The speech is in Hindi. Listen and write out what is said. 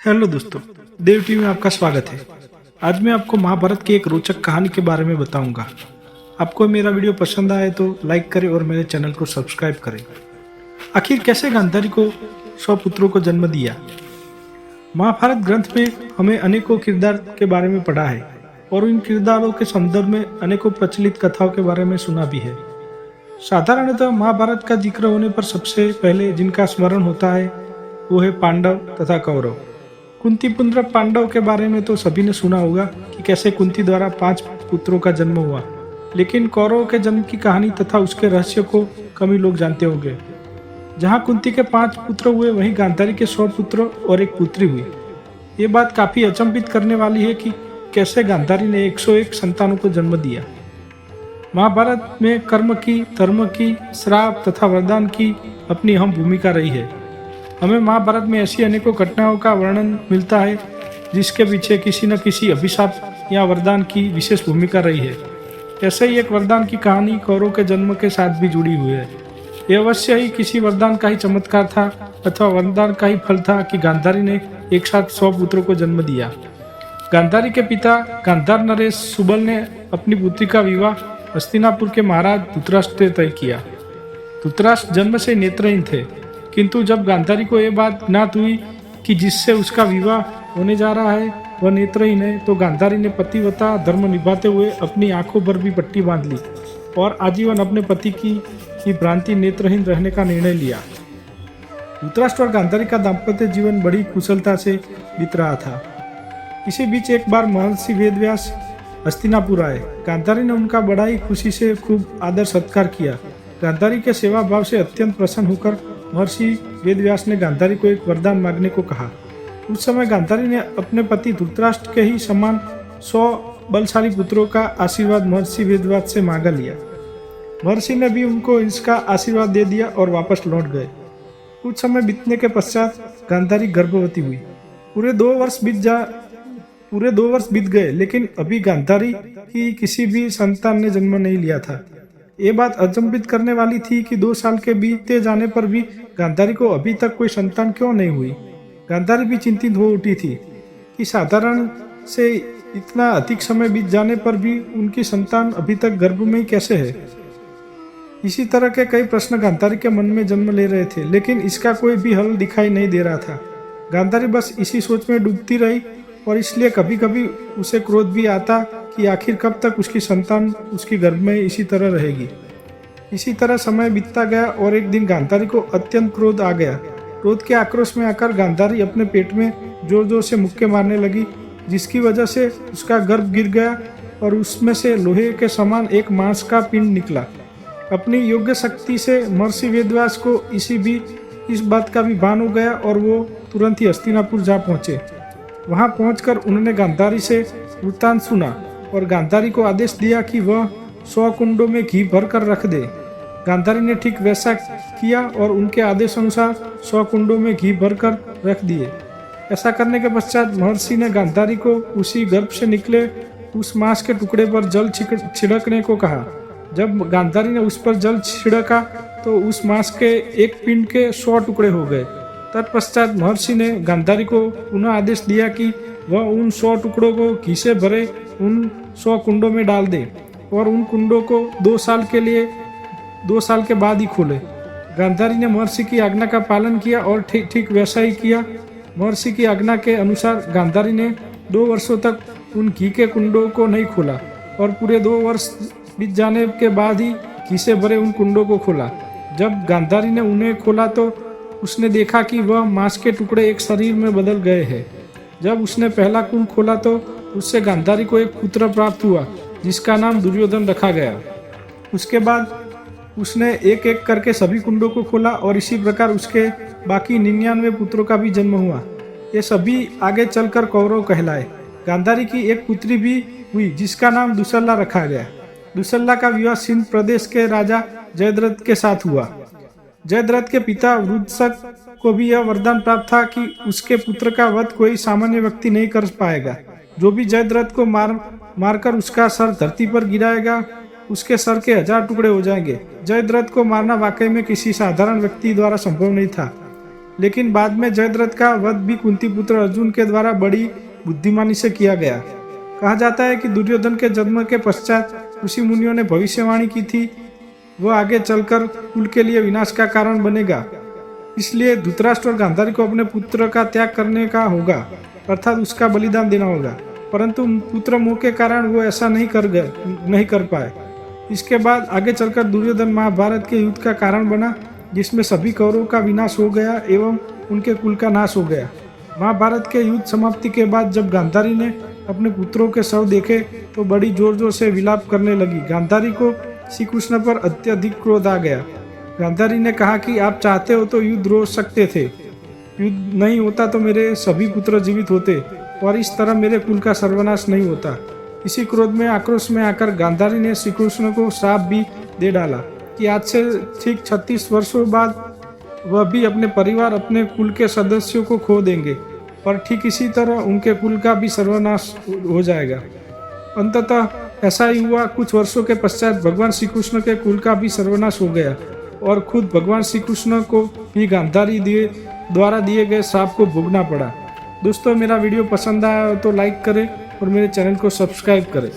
हेलो दोस्तों, देव टीवी में आपका स्वागत है। आज मैं आपको महाभारत की एक रोचक कहानी के बारे में बताऊंगा। आपको मेरा वीडियो पसंद आए तो लाइक करें और मेरे चैनल को सब्सक्राइब करें। आखिर कैसे गांधारी को 100 पुत्रों को जन्म दिया। महाभारत ग्रंथ में हमें अनेकों किरदार के बारे में पढ़ा है और इन किरदारों के संदर्भ में अनेकों प्रचलित कथाओं के बारे में सुना भी है। साधारणतः महाभारत का जिक्र होने पर सबसे पहले जिनका स्मरण होता है वो है पांडव तथा कौरव। कुंती पुत्र पांडव के बारे में तो सभी ने सुना होगा कि कैसे कुंती द्वारा 5 पुत्रों का जन्म हुआ, लेकिन कौरव के जन्म की कहानी तथा उसके रहस्य को कम ही लोग जानते होंगे। जहां कुंती के 5 पुत्र हुए वहीं गांधारी के 100 पुत्र और एक पुत्री हुई। ये बात काफी अचंभित करने वाली है कि कैसे गांधारी ने 101 संतानों को जन्म दिया। महाभारत में कर्म की, धर्म की, श्राप तथा वरदान की अपनी अहम भूमिका रही है। हमें महाभारत में ऐसी अनेकों घटनाओं का वर्णन मिलता है जिसके पीछे किसी न किसी अभिशाप या वरदान की विशेष भूमिका रही है। ऐसे ही एक वरदान की कहानी कौरव के जन्म के साथ भी जुड़ी हुई है। यह अवश्य ही किसी वरदान का ही चमत्कार था अथवा वरदान का ही फल था कि गांधारी ने एक साथ 100 पुत्रों को जन्म दिया। गांधारी के पिता गांधार नरेश सुबल ने अपनी पुत्री का विवाह हस्तिनापुर के महाराज धृतराष्ट्र से तय किया। धृतराष्ट्र जन्म से नेत्रहीन थे, किंतु जब गांधारी को यह बात ज्ञात हुई कि जिससे उसका विवाह होने जा रहा है वह नेत्रहीन है, तो गांधारी ने पतिव्रता धर्म निभाते हुए अपनी आंखों पर भी पट्टी बांध ली और आजीवन अपने पति की भ्रांति नेत्रहीन रहने का निर्णय लिया। धृतराष्ट्र और गांधारी का दाम्पत्य जीवन बड़ी कुशलता से बीत रहा था। इसी बीच एक बार महर्षि वेदव्यास हस्तिनापुर आए। गांधारी ने उनका बड़ा ही खुशी से खूब आदर सत्कार किया। गांधारी के सेवा भाव से अत्यंत प्रसन्न होकर महर्षि वेदव्यास ने गांधारी को एक वरदान मांगने को कहा। उस समय गांधारी ने अपने पति धृतराष्ट्र के ही समान 100 बलशाली पुत्रों का आशीर्वाद महर्षि वेदव्यास से मांगा लिया। महर्षि ने भी उनको इसका आशीर्वाद दे दिया और वापस लौट गए। कुछ समय बीतने के पश्चात गांधारी गर्भवती हुई। पूरे 2 वर्ष बीत गए, लेकिन अभी गांधारी की किसी भी संतान ने जन्म नहीं लिया था। ये बात अचंभित करने वाली थी कि 2 साल के बीते जाने पर भी गांधारी को अभी तक कोई संतान क्यों नहीं हुई। गांधारी भी चिंतित हो उठी थी कि साधारण से इतना अधिक समय बीत जाने पर भी उनकी संतान अभी तक गर्भ में ही कैसे है। इसी तरह के कई प्रश्न गांधारी के मन में जन्म ले रहे थे, लेकिन इसका कोई भी हल दिखाई नहीं दे रहा था। गांधारी बस इसी सोच में डूबती रही और इसलिए कभी कभी उसे क्रोध भी आता कि आखिर कब तक उसकी संतान उसकी गर्भ में इसी तरह रहेगी। इसी तरह समय बीतता गया और एक दिन गांधारी को अत्यंत क्रोध आ गया। क्रोध के आक्रोश में आकर गांधारी अपने पेट में जोर जोर से मुक्के मारने लगी, जिसकी वजह से उसका गर्भ गिर गया और उसमें से लोहे के समान एक मांस का पिंड निकला। अपनी योग्य शक्ति से महर्षि वेदव्यास को इस बात का भी भान हो गया और वो तुरंत ही हस्तिनापुर जा पहुंचे। वहां पहुंचकर उन्होंने गांधारी से वृत्तांत सुना और गांधारी को आदेश दिया कि वह 100 कुंडों में घी भर कर रख दे। गांधारी ने ठीक वैसा किया और उनके आदेश अनुसार 100 कुंडों में घी भर कर रख दिए। ऐसा करने के पश्चात महर्षि ने गांधारी को उसी गर्भ से निकले उस मांस के टुकड़े पर जल छिड़कने को कहा। जब गांधारी ने उस पर जल छिड़का तो उस मांस के एक पिंड के 100 टुकड़े हो गए। तत्पश्चात महर्षि ने गांधारी को पुनः आदेश दिया कि वह उन 100 टुकड़ों को घी से भरे उन 100 कुंडों में डाल दे और उन कुंडों को 2 साल के बाद ही खोले। गांधारी ने महर्षि की आज्ञा का पालन किया और ठीक वैसा ही किया। महर्षि की आज्ञा के अनुसार गांधारी ने 2 वर्षों तक उन घी के कुंडों को नहीं खोला और पूरे 2 वर्ष बीत जाने के बाद ही घी से भरे उन कुंडों को खोला। जब गांधारी ने उन्हें खोला तो उसने देखा कि वह मांस के टुकड़े एक शरीर में बदल गए हैं। जब उसने पहला कुंड खोला तो उससे गांधारी को एक पुत्र प्राप्त हुआ जिसका नाम दुर्योधन रखा गया। उसके बाद उसने एक एक करके सभी कुंडों को खोला और इसी प्रकार उसके बाकी 99 पुत्रों का भी जन्म हुआ। ये सभी आगे चलकर कौरव कहलाए। गांधारी की एक पुत्री भी हुई जिसका नाम दुसल्ला रखा गया। दुसल्ला का विवाह सिंध प्रदेश के राजा जयद्रथ के साथ हुआ। जयद्रथ के पिता वृद्धशक को भी यह वरदान प्राप्त था कि उसके पुत्र का वध कोई सामान्य व्यक्ति नहीं कर पाएगा। जो भी जयद्रथ को मारकर उसका सर धरती पर गिराएगा उसके सर के 1000 टुकड़े हो जाएंगे। जयद्रथ को मारना वाकई में किसी साधारण व्यक्ति द्वारा संभव नहीं था। लेकिन बाद में जयद्रथ का वध भी कुंती पुत्र अर्जुन के द्वारा बड़ी बुद्धिमानी से किया गया। कहा जाता है कि दुर्योधन के जन्म के पश्चात ऋषि मुनियों ने भविष्यवाणी की थी वह आगे चलकर कुल के लिए विनाश का कारण बनेगा। इसलिए धृतराष्ट्र और गांधारी को अपने पुत्र का त्याग करने का होगा, अर्थात उसका बलिदान देना होगा। परंतु पुत्र मोह के कारण वो ऐसा नहीं कर पाए। इसके बाद आगे चलकर दुर्योधन महाभारत के युद्ध का कारण बना, जिसमें सभी कौरवों का विनाश हो गया एवं उनके कुल का नाश हो गया। महाभारत के युद्ध समाप्ति के बाद जब गांधारी ने अपने पुत्रों के शव देखे तो बड़ी जोर जोर से विलाप करने लगी। गांधारी को श्री कृष्ण पर अत्यधिक क्रोध आ गया। गांधारी ने कहा कि आप चाहते हो तो युद्ध रोक सकते थे, युद्ध नहीं होता तो मेरे सभी पुत्र जीवित होते और इस तरह मेरे कुल का सर्वनाश नहीं होता। इसी क्रोध में आक्रोश में आकर गांधारी ने श्री कृष्ण को श्राप भी दे डाला कि आज से ठीक 36 वर्षों बाद वह भी अपने परिवार अपने कुल के सदस्यों को खो देंगे और ठीक इसी तरह उनके कुल का भी सर्वनाश हो जाएगा। अंततः ऐसा ही हुआ। कुछ वर्षों के पश्चात भगवान श्री कृष्ण के कुल का भी सर्वनाश हो गया और खुद भगवान श्री कृष्ण को भी गांधारी द्वारा दिए गए श्राप को भोगना पड़ा। दोस्तों, मेरा वीडियो पसंद आया हो तो लाइक करें और मेरे चैनल को सब्सक्राइब करें।